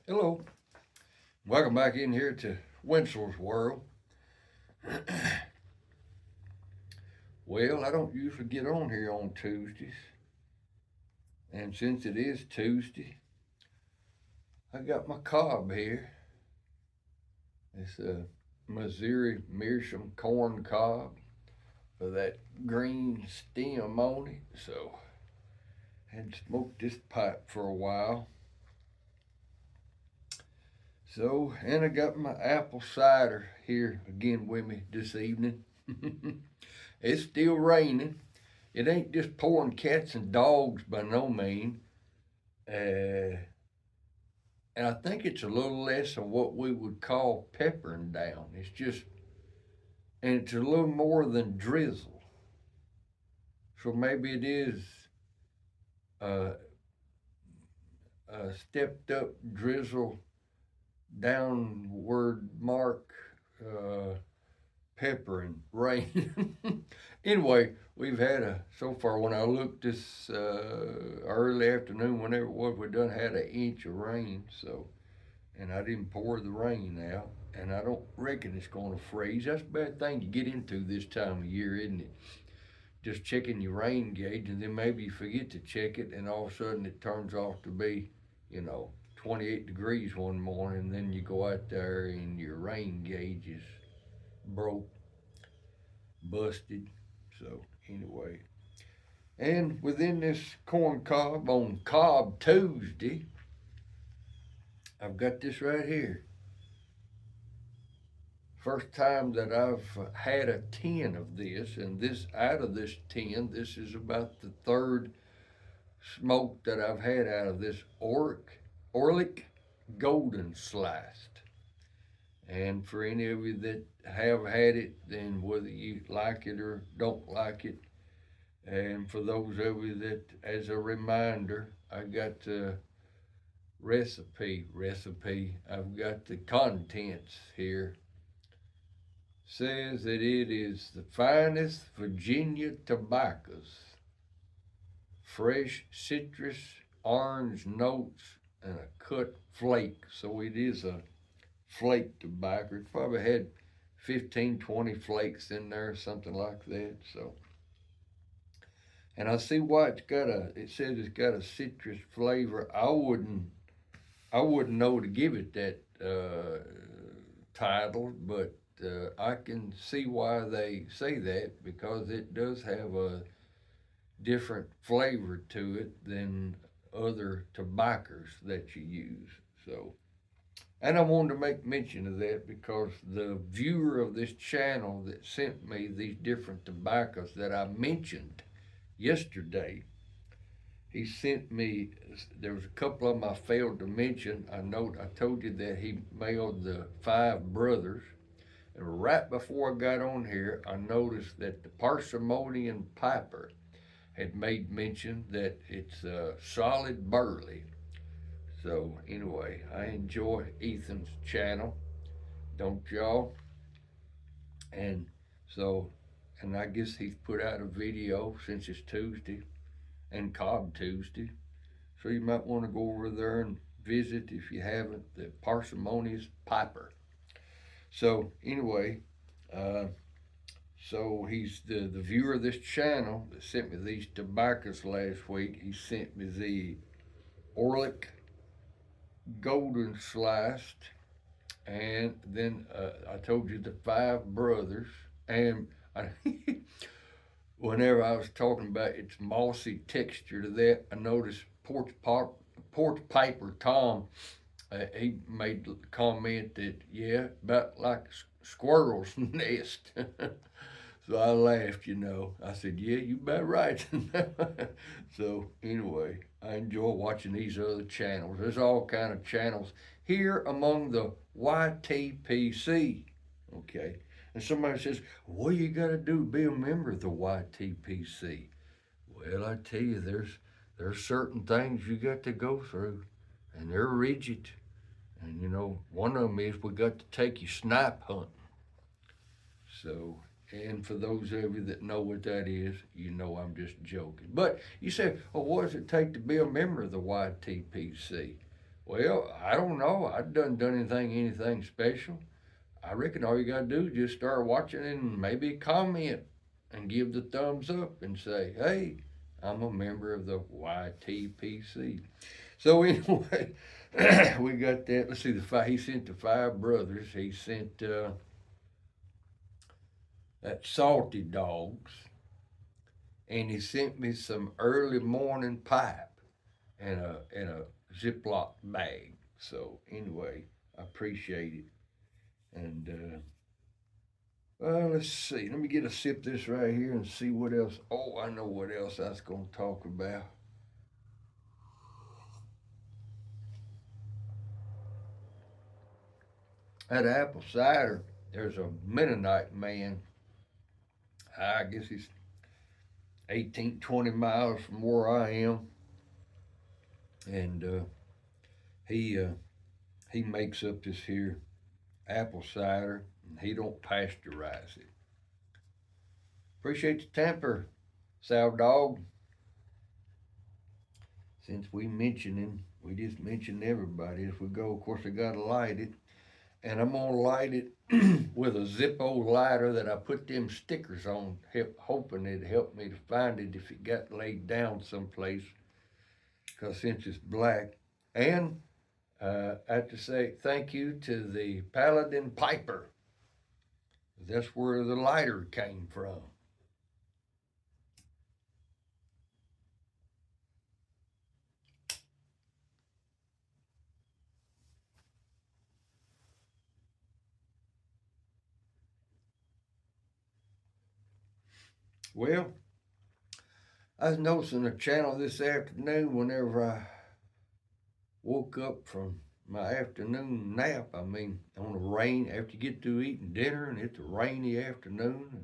Hello, welcome back in here to Winslow's World. Well, I don't usually get on here on Tuesdays, and since it is Tuesday, I got my cob here. It's a Missouri Meerschaum corn cob with that green stem on it. So, I had smoked this pipe for a while. So, and I got my apple cider here again with me this evening. It's still raining. It ain't just pouring cats and dogs by no mean. And I think it's a little less of what we would call peppering down. It's just, and it's a little more than drizzle. So maybe it is a, a stepped up drizzle downward mark peppering rain. Anyway, we've had so far when I looked this early afternoon, whenever it was, we done had an inch of rain. So, and I didn't pour the rain out, and I don't reckon it's going to freeze. That's a bad thing to get into this time of year, isn't it? Just checking your rain gauge, and then maybe you forget to check it, and all of a sudden it turns off to be, 28 degrees one morning, and then you go out there and your rain gauge is broke, busted. So anyway, and within this corn cob on Cob Tuesday, I've got this right here. First time that I've had a tin of this, and this out of this tin, this is about the third smoke that I've had out of this Orlik golden sliced. And for any of you that have had it, then whether you like it or don't like it, and for those of you that, as a reminder, I got the recipe. I've got the contents here. Says that it is the finest Virginia tobaccos, fresh citrus, orange notes, and a cut flake. So it is a flake tobacco. It probably had 15, 20 flakes in there, something like that. So, and I see why it says it's got a citrus flavor. I wouldn't know to give it that title, but I can see why they say that because it does have a different flavor to it than other tobaccos that you use. So, and I wanted to make mention of that because the viewer of this channel that sent me these different tobaccos that I mentioned yesterday, he sent me, there was a couple of them I failed to mention. I told you that he mailed the Five Brothers. And right before I got on here, I noticed that the Parsimonian Piper had made mention that it's solid burley. So anyway, I enjoy Ethan's channel, don't y'all? And so, and I guess he's put out a video since it's Tuesday and Cob Tuesday. So you might want to go over there and visit if you haven't, the Parsimonious Piper. So anyway, uh, so he's the viewer of this channel that sent me these tobaccos last week. He sent me the Orlik golden sliced, and then I told you the Five Brothers, and I, whenever I was talking about its mossy texture to that, I noticed Porch Piper Tom. He made the comment that yeah, about like squirrel's nest. So I laughed. I said, yeah, you bet right. So anyway, I enjoy watching these other channels. There's all kind of channels here among the YTPC. Okay. And somebody says, what do you got to do to be a member of the YTPC? Well, I tell you, there's certain things you got to go through, and they're rigid. And one of them is we got to take you snipe hunting. So, and for those of you that know what that is, I'm just joking. But you say, well, what does it take to be a member of the YTPC? Well, I don't know. I done anything special. I reckon all you gotta do is just start watching and maybe comment and give the thumbs up and say, hey, I'm a member of the YTPC. So anyway, we got that. Let's see, he sent the five brothers. He sent that salty dogs, and he sent me some early morning pipe in a Ziploc bag. So anyway, I appreciate it. And let's see. Let me get a sip of this right here and see what else. Oh, I know what else I was going to talk about. At apple cider, there's a Mennonite man. I guess he's 18, 20 miles from where I am. And he he makes up this here apple cider, and he don't pasteurize it. Appreciate the temper, sow dog. Since we mentioned him, we just mentioned everybody. As we go, of course, I gotta light it, and I'm gonna light it with a Zippo lighter that I put them stickers on, hoping it'd help me to find it if it got laid down someplace. Because since it's black, and I have to say thank you to the Paladin Piper. That's where the lighter came from. Well, I was noticing a channel this afternoon whenever I woke up from my afternoon nap. I mean, on a rain, after you get through eating dinner and it's a rainy afternoon,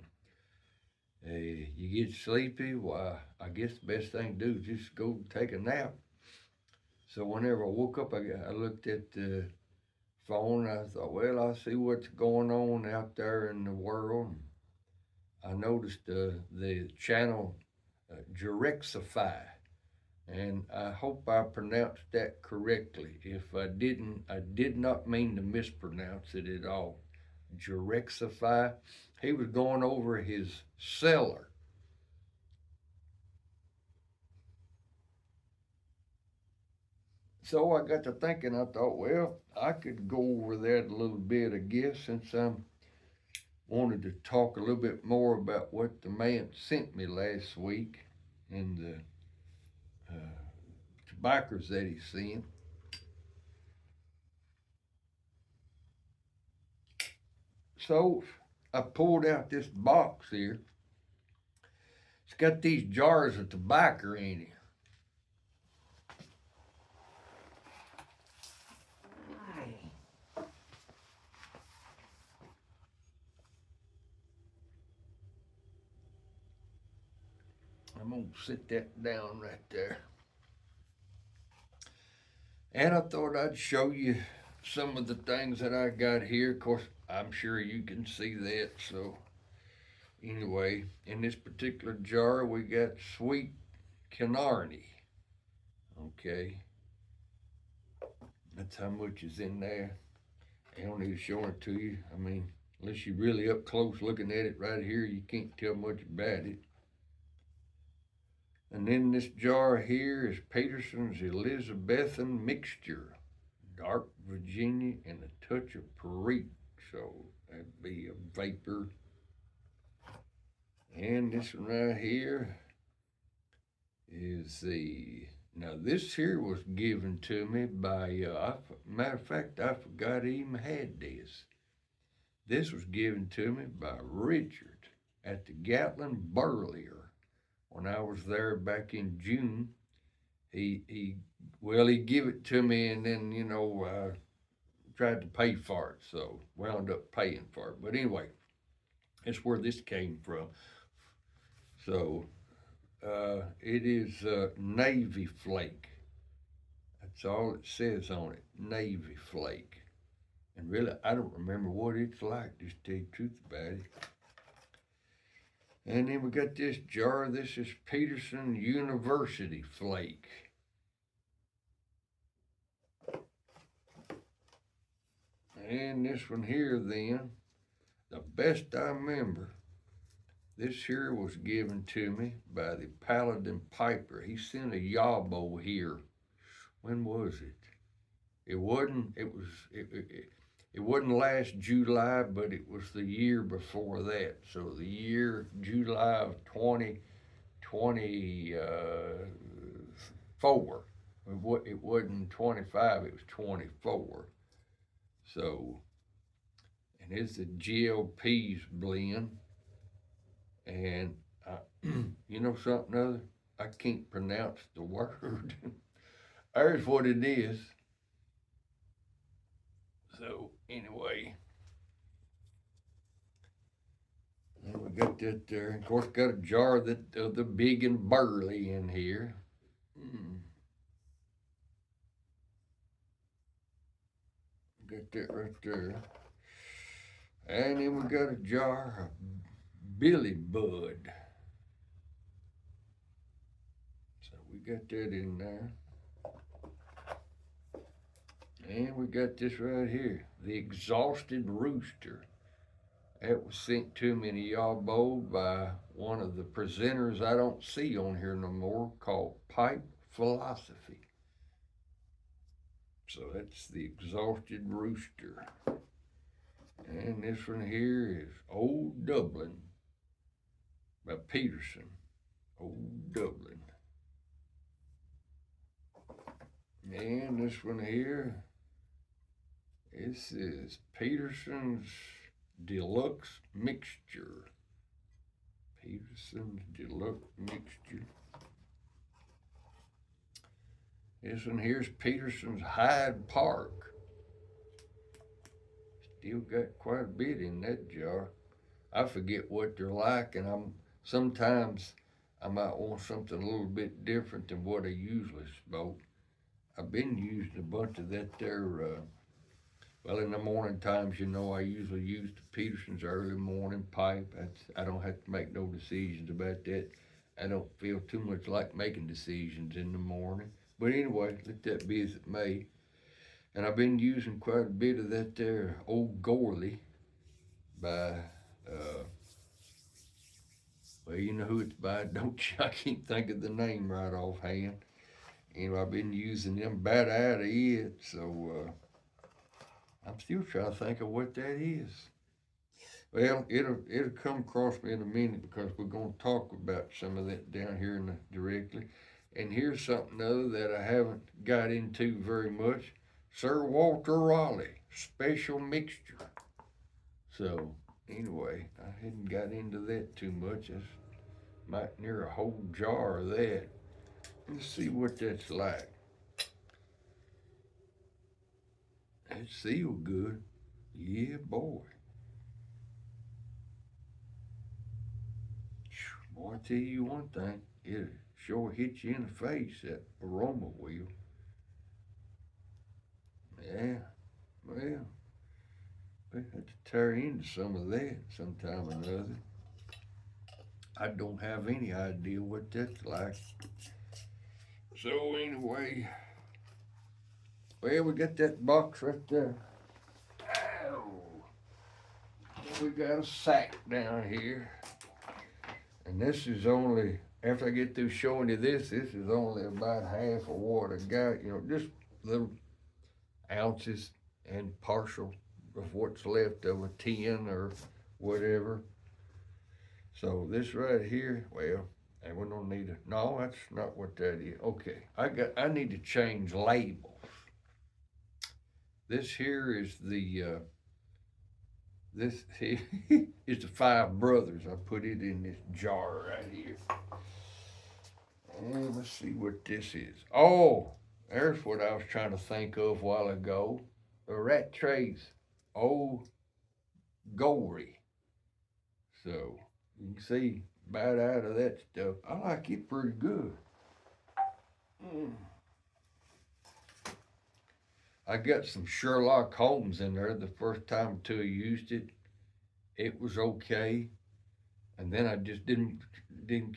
you get sleepy. Why, I guess the best thing to do is just go take a nap. So whenever I woke up, I looked at the phone. I thought, well, I'll see what's going on out there in the world. I noticed the channel Jurexify, and I hope I pronounced that correctly. If I didn't, I did not mean to mispronounce it at all. Jurexify. He was going over his cellar. So I got to thinking, I thought, well, I could go over that a little bit, I guess, since I wanted to talk a little bit more about what the man sent me last week and the tobaccos that he sent. So I pulled out this box here. It's got these jars of tobacco in it. I'm going to sit that down right there. And I thought I'd show you some of the things that I got here. Of course, I'm sure you can see that. So, anyway, in this particular jar, we got sweet Killarney. Okay. That's how much is in there. I don't need to show it to you. I mean, unless you're really up close looking at it right here, you can't tell much about it. And then this jar here is Peterson's Elizabethan Mixture, dark Virginia and a touch of Perique. So that'd be a vapor. And this one right here is now this here was given to me by, matter of fact, I forgot I even had this. This was given to me by Richard at the Gatlin Burlier when I was there back in June. He gave it to me, and then tried to pay for it, so wound up paying for it. But anyway, that's where this came from. So it is Navy Flake. That's all it says on it, Navy Flake. And really, I don't remember what it's like, just to tell you the truth about it. And then we got this jar. This is Peterson University Flake. then this one here then, the best I remember, this here was given to me by the Paladin Piper. He sent a yawbo here. When was it? It wasn't, it wasn't last July, but it was the year before that. So the year July of 2024. It wasn't 25, it was 24. So, and it's the GLP's blend. And you know something other? I can't pronounce the word. There's what it is. So anyway, and we got that there. Of course, got a jar of the big and burly in here. Got that right there. And then we got a jar of Billy Bud. So we got that in there. And we got this right here, the Exhausted Rooster. That was sent to me in a yawbo by one of the presenters I don't see on here no more, called Pipe Philosophy. So that's the Exhausted Rooster. And this one here is Old Dublin by Peterson. Old Dublin. And this one here, this is Peterson's Deluxe Mixture. Peterson's Deluxe Mixture. This one here's Peterson's Hyde Park. Still got quite a bit in that jar. I forget what they're like, and sometimes I might want something a little bit different than what I usually smoke. I've been using a bunch of that there, well, in the morning times, you know, I usually use the Peterson's early morning pipe. I don't have to make no decisions about that. I don't feel too much like making decisions in the morning. But anyway, let that be as it may. And I've been using quite a bit of that there Old Orlik by, well, you know who it's by, don't you? I can't think of the name right offhand. Anyway, I've been using them bad out of it, so I'm still trying to think of what that is. Well, it'll come across me in a minute because we're going to talk about some of that down here directly. And here's something other that I haven't got into very much. Sir Walter Raleigh Special Mixture. So anyway, I hadn't got into that too much. I might near a whole jar of that. Let's see what that's like. It sealed good. Yeah, boy. Boy, I tell you one thing, it sure hits you in the face, that aroma wheel. Yeah, well, we have to tear into some of that sometime or another. I don't have any idea what that's like. So anyway, well, we got that box right there. Oh, we got a sack down here. And this is only, after I get through showing you this is only about half of what I got, you know, just little ounces and partial of what's left of a 10 or whatever. So this right here, well, and we don't need it. No, that's not what that is. Okay, I need to change labels. This here is the, this here is the Five Brothers. I put it in this jar right here. And let's see what this is. Oh, there's what I was trying to think of a while ago. The Rat Trace Old Gory. So you can see about out of that stuff. I like it pretty good. I got some Sherlock Holmes in there the first time or two I used it. It was okay. And then I just didn't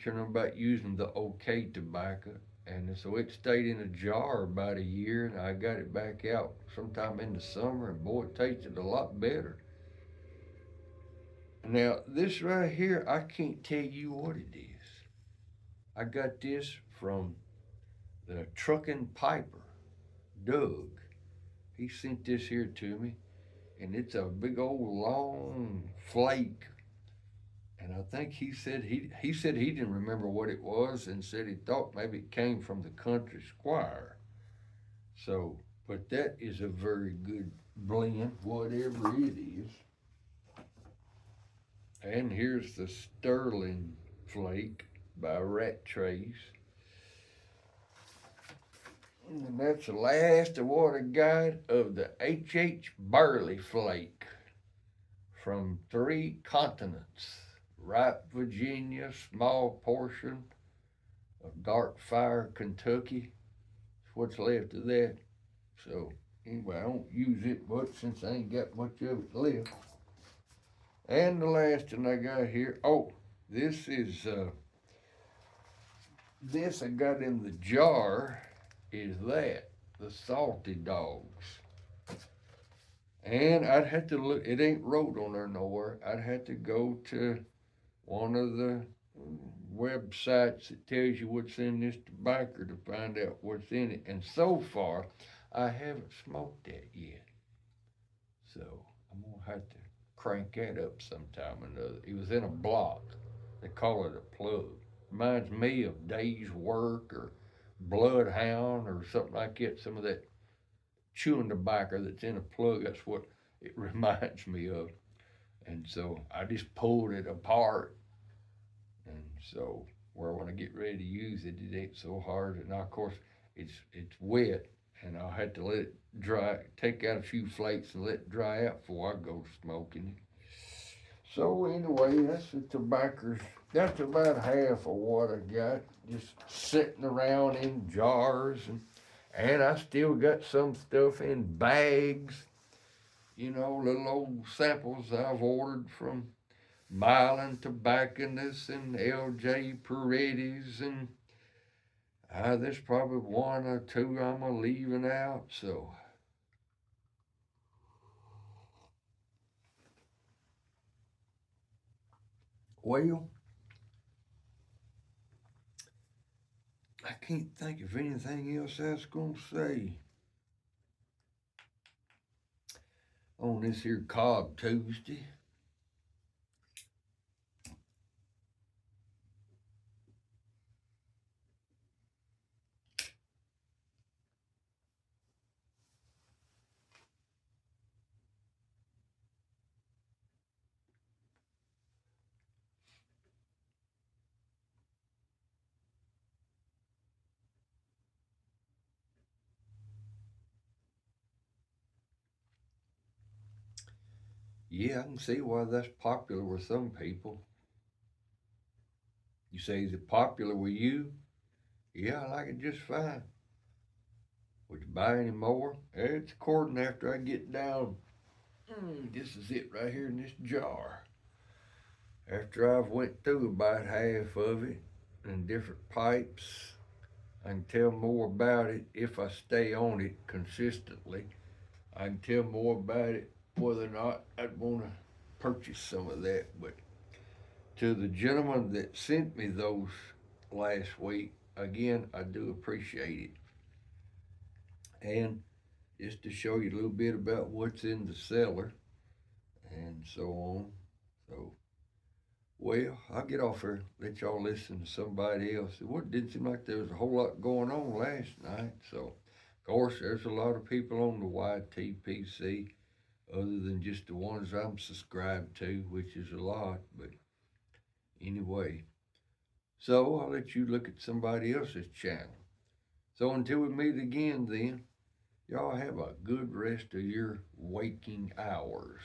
care about using the okay tobacco. And so it stayed in a jar about a year, and I got it back out sometime in the summer, and boy, it tasted a lot better. Now, this right here, I can't tell you what it is. I got this from the trucking piper, Doug. He sent this here to me, and it's a big old long flake. And I think he said he didn't remember what it was, and said he thought maybe it came from the country squire. So, but that is a very good blend, whatever it is. And here's the Sterling Flake by Rat Trace. And that's the last of what I got of the H Barley Flake from 3 continents. Ripe Virginia, small portion of Dark Fire, Kentucky. That's what's left of that. So anyway, I don't use it much since I ain't got much of it left. And the last one I got here, oh, this is this I got in the jar is that, the Salty Dogs. And I'd have to look, it ain't wrote on there nowhere. I'd have to go to one of the websites that tells you what's in this tobacco to find out what's in it. And so far, I haven't smoked that yet. So I'm gonna have to crank that up sometime or another. It was in a block. They call it a plug. Reminds me of Day's Work or Bloodhound or something like that. Some of that chewing tobacco that's in a plug, that's what it reminds me of. And so I just pulled it apart. And so where when I get ready to use it, it ain't so hard. And now, of course, it's wet, and I'll have to let it dry, take out a few flakes and let it dry out before I go smoking it. So anyway, that's the tobacco. That's about half of what I got, just sitting around in jars, and I still got some stuff in bags. You know, little old samples I've ordered from Milan Tobacconists and L.J. Paredes, and there's probably one or two I'm a leaving out. So, well, I can't think of anything else I was gonna say on this here Cob Tuesday. Yeah, I can see why that's popular with some people. You say, is it popular with you? Yeah, I like it just fine. Would you buy any more? It's according after I get down. This is it right here in this jar. After I've went through about half of it in different pipes, I can tell more about it if I stay on it consistently. I can tell more about it whether or not I'd want to purchase some of that. But to the gentleman that sent me those last week, again, I do appreciate it. And just to show you a little bit about what's in the cellar and so on. So, well, I'll get off here, let y'all listen to somebody else. It didn't seem like there was a whole lot going on last night. So, of course, there's a lot of people on the YTPC other than just the ones I'm subscribed to, which is a lot. But anyway, so I'll let you look at somebody else's channel. So until we meet again, then, y'all have a good rest of your waking hours.